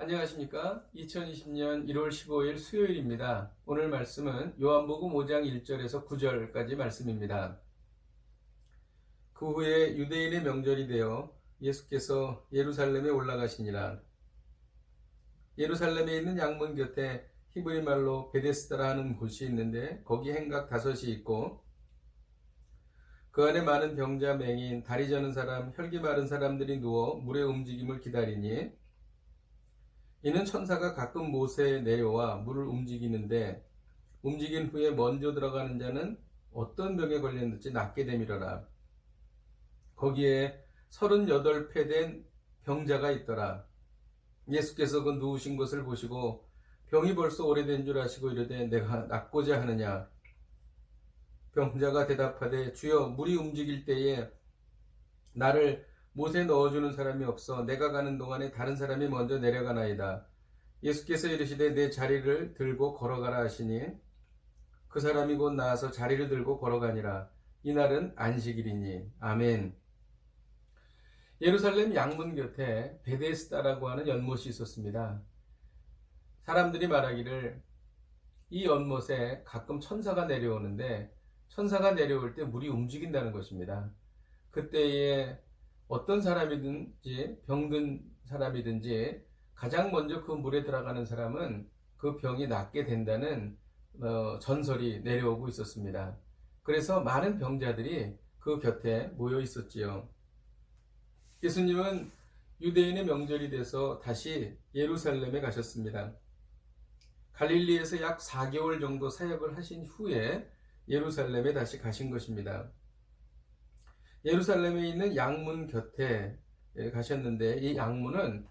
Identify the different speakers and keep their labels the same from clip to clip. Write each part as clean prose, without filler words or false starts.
Speaker 1: 안녕하십니까? 2020년 1월 15일 수요일입니다. 오늘 말씀은 요한복음 5장 1절에서 9절까지 말씀입니다. 그 후에 유대인의 명절이 되어 예수께서 예루살렘에 올라가시니라. 예루살렘에 있는 양문 곁에 히브리 말로 베데스다라 하는 곳이 있는데 거기 행각 5이 있고 그 안에 많은 병자, 맹인, 다리 저는 사람, 혈기 마른 사람들이 누워 물의 움직임을 기다리니 이는 천사가 가끔 못에 내려와 물을 움직이는데 움직인 후에 먼저 들어가는 자는 어떤 병에 걸렸는지 낫게 되밀어라. 거기에 38폐 된 병자가 있더라. 예수께서 그 누우신 것을 보시고 병이 벌써 오래된 줄 아시고 이르되 내가 낫고자 하느냐. 병자가 대답하되 주여 물이 움직일 때에 나를 못에 넣어주는 사람이 없어 내가 가는 동안에 다른 사람이 먼저 내려가나이다. 예수께서 이르시되 내 자리를 들고 걸어가라 하시니 그 사람이 곧 나와서 자리를 들고 걸어가니라. 이날은 안식일이니. 아멘. 예루살렘 양문 곁에 베데스다라고 하는 연못이 있었습니다. 사람들이 말하기를 이 연못에 가끔 천사가 내려오는데 천사가 내려올 때 물이 움직인다는 것입니다. 그때에 어떤 사람이든지 병든 사람이든지 가장 먼저 그 물에 들어가는 사람은 그 병이 낫게 된다는 전설이 내려오고 있었습니다. 그래서 많은 병자들이 그 곁에 모여 있었지요. 예수님은 유대인의 명절이 돼서 다시 예루살렘에 가셨습니다. 갈릴리에서 약 4개월 정도 사역을 하신 후에 예루살렘에 다시 가신 것입니다. 예루살렘에 있는 양문 곁에 가셨는데 이 양문은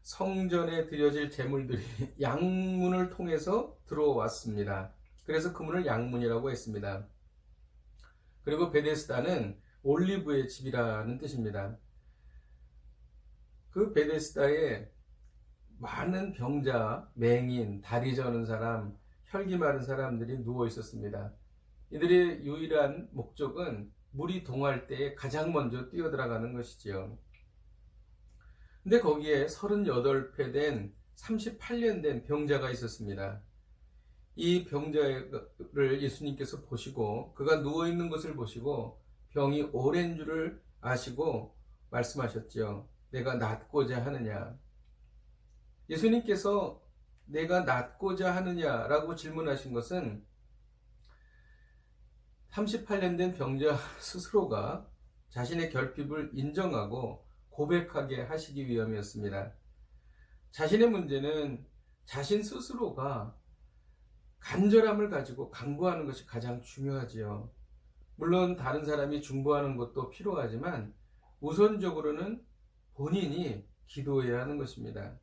Speaker 1: 성전에 드려질 제물들이 양문을 통해서 들어왔습니다. 그래서 그 문을 양문이라고 했습니다. 그리고 베데스다는 올리브의 집이라는 뜻입니다. 그 베데스다에 많은 병자, 맹인, 다리 저는 사람, 혈기 마른 사람들이 누워 있었습니다. 이들의 유일한 목적은 물이 동할 때에 가장 먼저 뛰어들어가는 것이지요. 근데 거기에 38폐 된 38년 된 병자가 있었습니다. 이 병자를 예수님께서 보시고 그가 누워있는 것을 보시고 병이 오랜 줄을 아시고 말씀하셨지요. 내가 낫고자 하느냐. 예수님께서 내가 낫고자 하느냐라고 질문하신 것은 38년 된 병자 스스로가 자신의 결핍을 인정하고 고백하게 하시기 위함이었습니다. 자신의 문제는 자신 스스로가 간절함을 가지고 간구하는 것이 가장 중요하지요. 물론 다른 사람이 중보하는 것도 필요하지만 우선적으로는 본인이 기도해야 하는 것입니다.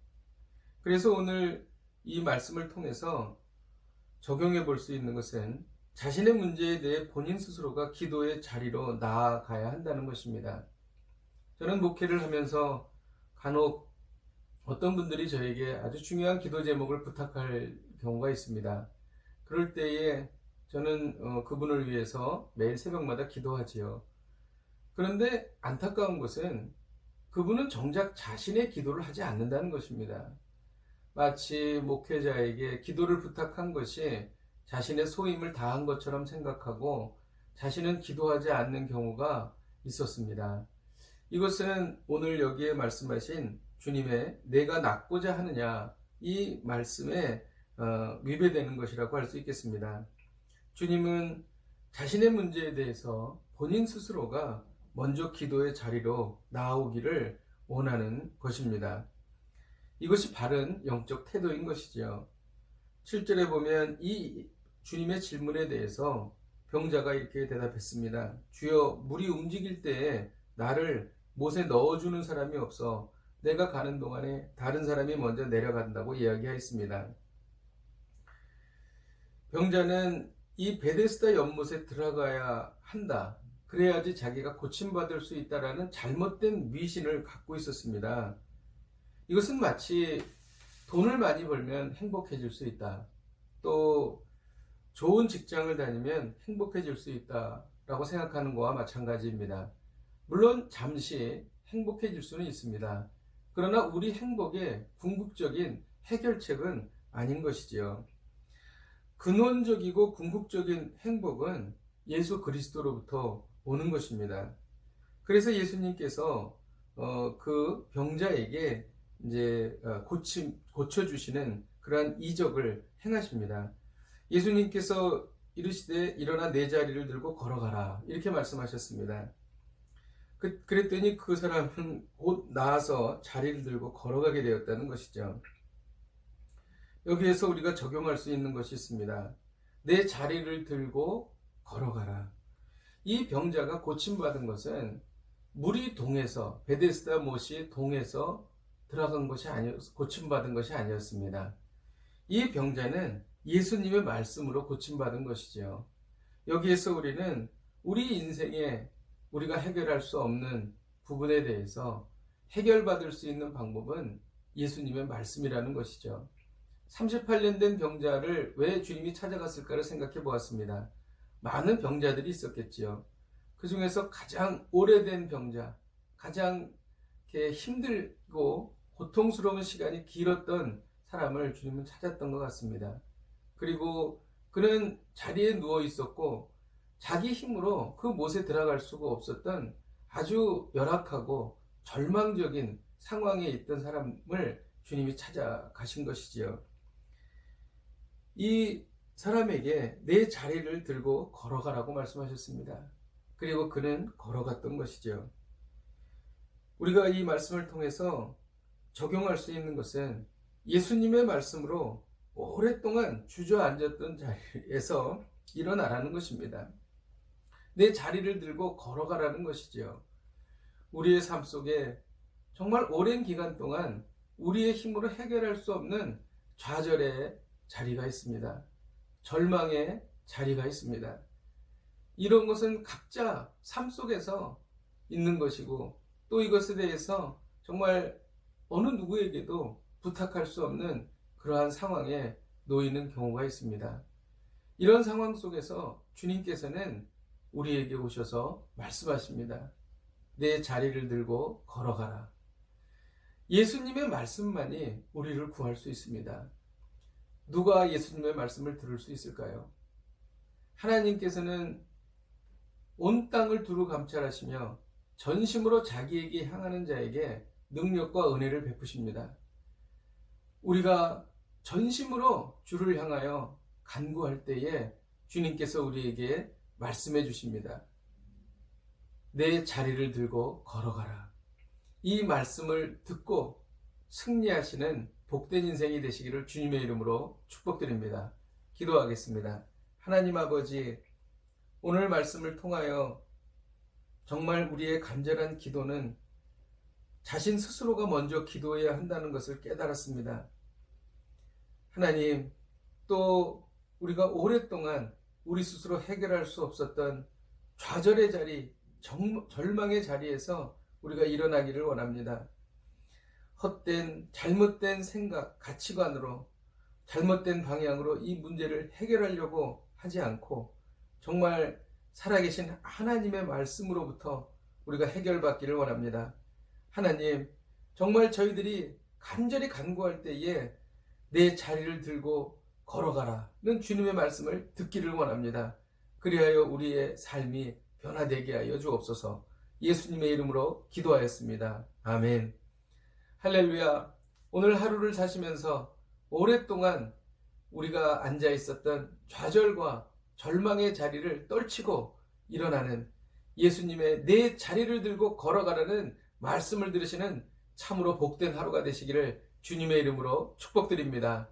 Speaker 1: 그래서 오늘 이 말씀을 통해서 적용해 볼 수 있는 것은 자신의 문제에 대해 본인 스스로가 기도의 자리로 나아가야 한다는 것입니다. 저는 목회를 하면서 간혹 어떤 분들이 저에게 아주 중요한 기도 제목을 부탁할 경우가 있습니다. 그럴 때에 저는 그분을 위해서 매일 새벽마다 기도하지요. 그런데 안타까운 것은 그분은 정작 자신의 기도를 하지 않는다는 것입니다. 마치 목회자에게 기도를 부탁한 것이 자신의 소임을 다한 것처럼 생각하고 자신은 기도하지 않는 경우가 있었습니다. 이것은 오늘 여기에 말씀하신 주님의 내가 낫고자 하느냐 이 말씀에 위배되는 것이라고 할 수 있겠습니다. 주님은 자신의 문제에 대해서 본인 스스로가 먼저 기도의 자리로 나오기를 원하는 것입니다. 이것이 바른 영적 태도인 것이죠. 7절에 보면 이 주님의 질문에 대해서 병자가 이렇게 대답했습니다. 주여 물이 움직일 때에 나를 못에 넣어주는 사람이 없어 내가 가는 동안에 다른 사람이 먼저 내려간다고 이야기하였습니다. 병자는 이 베데스다 연못에 들어가야 한다. 그래야지 자기가 고침받을 수 있다라는 잘못된 미신을 갖고 있었습니다. 이것은 마치 돈을 많이 벌면 행복해질 수 있다. 또 좋은 직장을 다니면 행복해질 수 있다라고 생각하는 것과 마찬가지입니다. 물론 잠시 행복해질 수는 있습니다. 그러나 우리 행복의 궁극적인 해결책은 아닌 것이지요. 근원적이고 궁극적인 행복은 예수 그리스도로부터 오는 것입니다. 그래서 예수님께서 그 병자에게 이제 고쳐주시는 그러한 이적을 행하십니다. 예수님께서 이르시되 일어나 내 자리를 들고 걸어가라 이렇게 말씀하셨습니다. 그랬더니 그 사람은 곧 나아서 자리를 들고 걸어가게 되었다는 것이죠. 여기에서 우리가 적용할 수 있는 것이 있습니다. 내 자리를 들고 걸어가라. 이 병자가 고침받은 것은 물이 동에서 베데스다 못이 동에서 들어간 것이 고침받은 것이 아니었습니다. 이 병자는 예수님의 말씀으로 고침받은 것이죠. 여기에서 우리는 우리 인생에 우리가 해결할 수 없는 부분에 대해서 해결받을 수 있는 방법은 예수님의 말씀이라는 것이죠. 38년 된 병자를 왜 주님이 찾아갔을까를 생각해 보았습니다. 많은 병자들이 있었겠지요. 그 중에서 가장 오래된 병자, 가장 힘들고 고통스러운 시간이 길었던 사람을 주님은 찾았던 것 같습니다. 그리고 그는 자리에 누워 있었고 자기 힘으로 그 못에 들어갈 수가 없었던 아주 열악하고 절망적인 상황에 있던 사람을 주님이 찾아가신 것이지요. 이 사람에게 내 자리를 들고 걸어가라고 말씀하셨습니다. 그리고 그는 걸어갔던 것이죠. 우리가 이 말씀을 통해서 적용할 수 있는 것은 예수님의 말씀으로 오랫동안 주저앉았던 자리에서 일어나라는 것입니다. 내 자리를 들고 걸어가라는 것이지요. 우리의 삶 속에 정말 오랜 기간 동안 우리의 힘으로 해결할 수 없는 좌절의 자리가 있습니다. 절망의 자리가 있습니다. 이런 것은 각자 삶 속에서 있는 것이고 또 이것에 대해서 정말 어느 누구에게도 부탁할 수 없는 그러한 상황에 놓이는 경우가 있습니다. 이런 상황 속에서 주님께서는 우리에게 오셔서 말씀하십니다. 내 자리를 들고 걸어가라. 예수님의 말씀만이 우리를 구할 수 있습니다. 누가 예수님의 말씀을 들을 수 있을까요? 하나님께서는 온 땅을 두루 감찰하시며 전심으로 자기에게 향하는 자에게 능력과 은혜를 베푸십니다. 우리가 전심으로 주를 향하여 간구할 때에 주님께서 우리에게 말씀해 주십니다. 내 자리를 들고 걸어가라. 이 말씀을 듣고 승리하시는 복된 인생이 되시기를 주님의 이름으로 축복드립니다. 기도하겠습니다. 하나님 아버지, 오늘 말씀을 통하여 정말 우리의 간절한 기도는 자신 스스로가 먼저 기도해야 한다는 것을 깨달았습니다. 하나님, 또 우리가 오랫동안 우리 스스로 해결할 수 없었던 좌절의 자리, 절망의 자리에서 우리가 일어나기를 원합니다. 헛된, 잘못된 생각, 가치관으로, 잘못된 방향으로 이 문제를 해결하려고 하지 않고 정말 살아계신 하나님의 말씀으로부터 우리가 해결받기를 원합니다. 하나님, 정말 저희들이 간절히 간구할 때에 내 자리를 들고 걸어가라는 주님의 말씀을 듣기를 원합니다. 그리하여 우리의 삶이 변화되게 하여 주옵소서. 예수님의 이름으로 기도하였습니다. 아멘. 할렐루야. 오늘 하루를 사시면서 오랫동안 우리가 앉아 있었던 좌절과 절망의 자리를 떨치고 일어나는 예수님의 내 자리를 들고 걸어가라는 말씀을 들으시는 참으로 복된 하루가 되시기를 주님의 이름으로 축복드립니다.